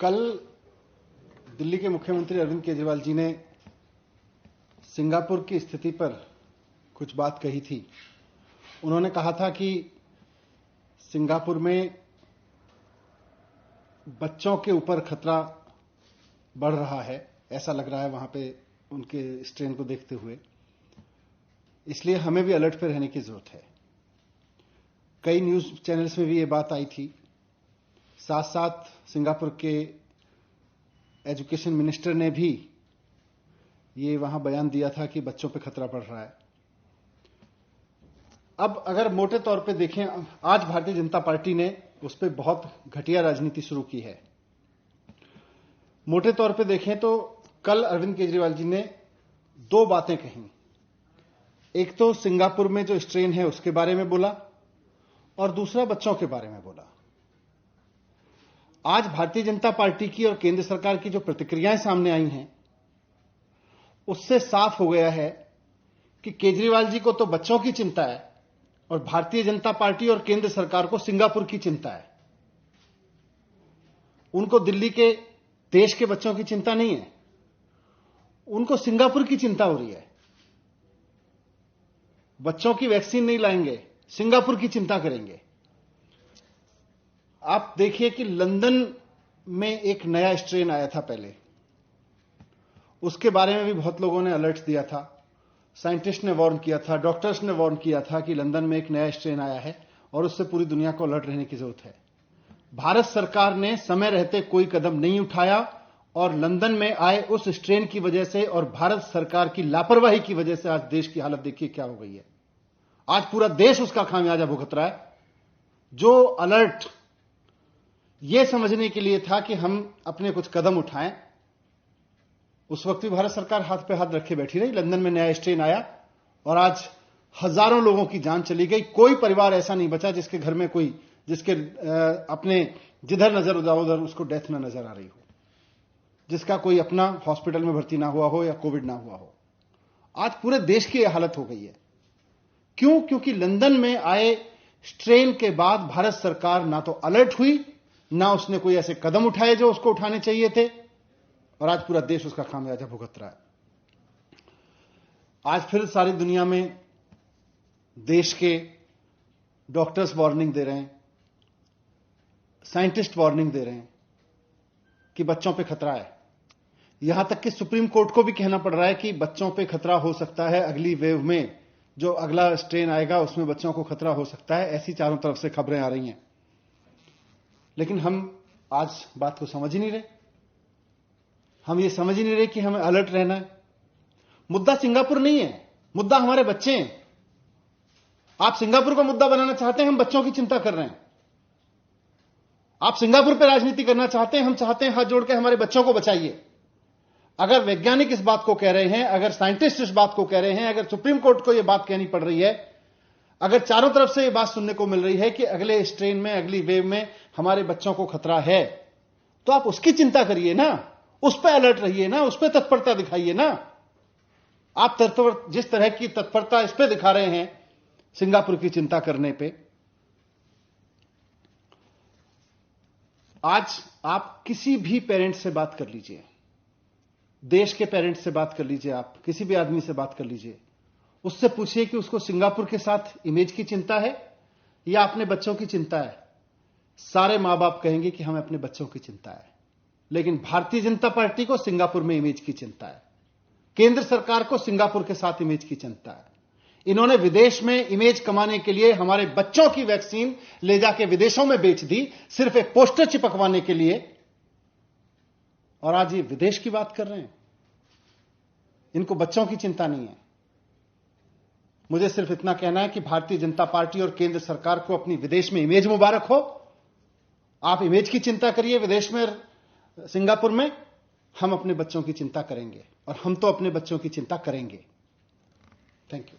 कल दिल्ली के मुख्यमंत्री अरविंद केजरीवाल जी ने सिंगापुर की स्थिति पर कुछ बात कही थी। उन्होंने कहा था कि सिंगापुर में बच्चों के ऊपर खतरा बढ़ रहा है, ऐसा लग रहा है वहां पे उनके स्ट्रेन को देखते हुए, इसलिए हमें भी अलर्ट पर रहने की जरूरत है। कई न्यूज चैनल्स में भी ये बात आई थी। साथ साथ सिंगापुर के एजुकेशन मिनिस्टर ने भी ये वहां बयान दिया था कि बच्चों पे खतरा बढ़ रहा है। अब अगर मोटे तौर पे देखें, आज भारतीय जनता पार्टी ने उस पर बहुत घटिया राजनीति शुरू की है। मोटे तौर पे देखें तो कल अरविंद केजरीवाल जी ने दो बातें कही। एक तो सिंगापुर में जो स्ट्रेन है उसके बारे में बोला और दूसरा बच्चों के बारे में बोला। आज भारतीय जनता पार्टी की और केंद्र सरकार की जो प्रतिक्रियाएं सामने आई हैं, उससे साफ हो गया है कि केजरीवाल जी को तो बच्चों की चिंता है और भारतीय जनता पार्टी और केंद्र सरकार को सिंगापुर की चिंता है। उनको दिल्ली के देश के बच्चों की चिंता नहीं है, उनको सिंगापुर की चिंता हो रही है। बच्चों की वैक्सीन नहीं लाएंगे, सिंगापुर की चिंता करेंगे। आप देखिए कि लंदन में एक नया स्ट्रेन आया था पहले, उसके बारे में भी बहुत लोगों ने अलर्ट दिया था। साइंटिस्ट ने वार्न किया था, डॉक्टर्स ने वार्न किया था कि लंदन में एक नया स्ट्रेन आया है और उससे पूरी दुनिया को अलर्ट रहने की जरूरत है। भारत सरकार ने समय रहते कोई कदम नहीं उठाया और लंदन में आए उस स्ट्रेन की वजह से और भारत सरकार की लापरवाही की वजह से आज देश की हालत देखिए क्या हो गई है। आज पूरा देश उसका खामियाजा भुगत रहा है। जो अलर्ट यह समझने के लिए था कि हम अपने कुछ कदम उठाएं, उस वक्त भी भारत सरकार हाथ पे हाथ रखे बैठी रही। लंदन में नया स्ट्रेन आया और आज हजारों लोगों की जान चली गई। कोई परिवार ऐसा नहीं बचा जिसके घर में कोई, जिसके अपने जिधर नजर उधर उसको डेथ ना नजर आ रही हो, जिसका कोई अपना हॉस्पिटल में भर्ती ना हुआ हो या कोविड ना हुआ हो। आज पूरे देश की यह हालत हो गई है। क्यों? क्योंकि लंदन में आए स्ट्रेन के बाद भारत सरकार ना तो अलर्ट हुई, ना उसने कोई ऐसे कदम उठाए जो उसको उठाने चाहिए थे, और आज पूरा देश उसका खामियाजा भुगत रहा है। आज फिर सारी दुनिया में देश के डॉक्टर्स वार्निंग दे रहे हैं, साइंटिस्ट वार्निंग दे रहे हैं कि बच्चों पे खतरा है। यहां तक कि सुप्रीम कोर्ट को भी कहना पड़ रहा है कि बच्चों पे खतरा हो सकता है, अगली वेव में जो अगला स्ट्रेन आएगा उसमें बच्चों को खतरा हो सकता है। ऐसी चारों तरफ से खबरें आ रही हैं, लेकिन हम आज बात को समझ ही नहीं रहे। हम ये समझ ही नहीं रहे कि हमें अलर्ट रहना है। मुद्दा सिंगापुर नहीं है, मुद्दा हमारे बच्चे हैं। आप सिंगापुर को मुद्दा बनाना चाहते हैं, हम बच्चों की चिंता कर रहे हैं। आप सिंगापुर पर राजनीति करना चाहते हैं, हम चाहते हैं हाथ जोड़ के हमारे बच्चों को बचाइए। अगर वैज्ञानिक इस बात को कह रहे हैं, अगर साइंटिस्ट इस बात को कह रहे हैं, अगर सुप्रीम कोर्ट को यह बात कहनी पड़ रही है, अगर चारों तरफ से यह बात सुनने को मिल रही है कि अगले स्ट्रेन में, अगली वेव में हमारे बच्चों को खतरा है, तो आप उसकी चिंता करिए ना, उस पर अलर्ट रहिए ना, उस पर तत्परता दिखाइए ना। आप जिस तरह की तत्परता इस पर दिखा रहे हैं सिंगापुर की चिंता करने पे, आज आप किसी भी पेरेंट से बात कर लीजिए, देश के पेरेंट से बात कर लीजिए, आप किसी भी आदमी से बात कर लीजिए, उससे पूछिए कि उसको सिंगापुर के साथ इमेज की चिंता है या अपने बच्चों की चिंता है। सारे मां बाप कहेंगे कि हमें अपने बच्चों की चिंता है। लेकिन भारतीय जनता पार्टी को सिंगापुर में इमेज की चिंता है, केंद्र सरकार को सिंगापुर के साथ इमेज की चिंता है। इन्होंने विदेश में इमेज कमाने के लिए हमारे बच्चों की वैक्सीन ले जाके विदेशों में बेच दी, सिर्फ एक पोस्टर चिपकवाने के लिए, और आज ये विदेश की बात कर रहे हैं। इनको बच्चों की चिंता नहीं है। मुझे सिर्फ इतना कहना है कि भारतीय जनता पार्टी और केंद्र सरकार को अपनी विदेश में इमेज मुबारक हो। आप इमेज की चिंता करिए विदेश में, सिंगापुर में। हम अपने बच्चों की चिंता करेंगे और हम तो अपने बच्चों की चिंता करेंगे। Thank you.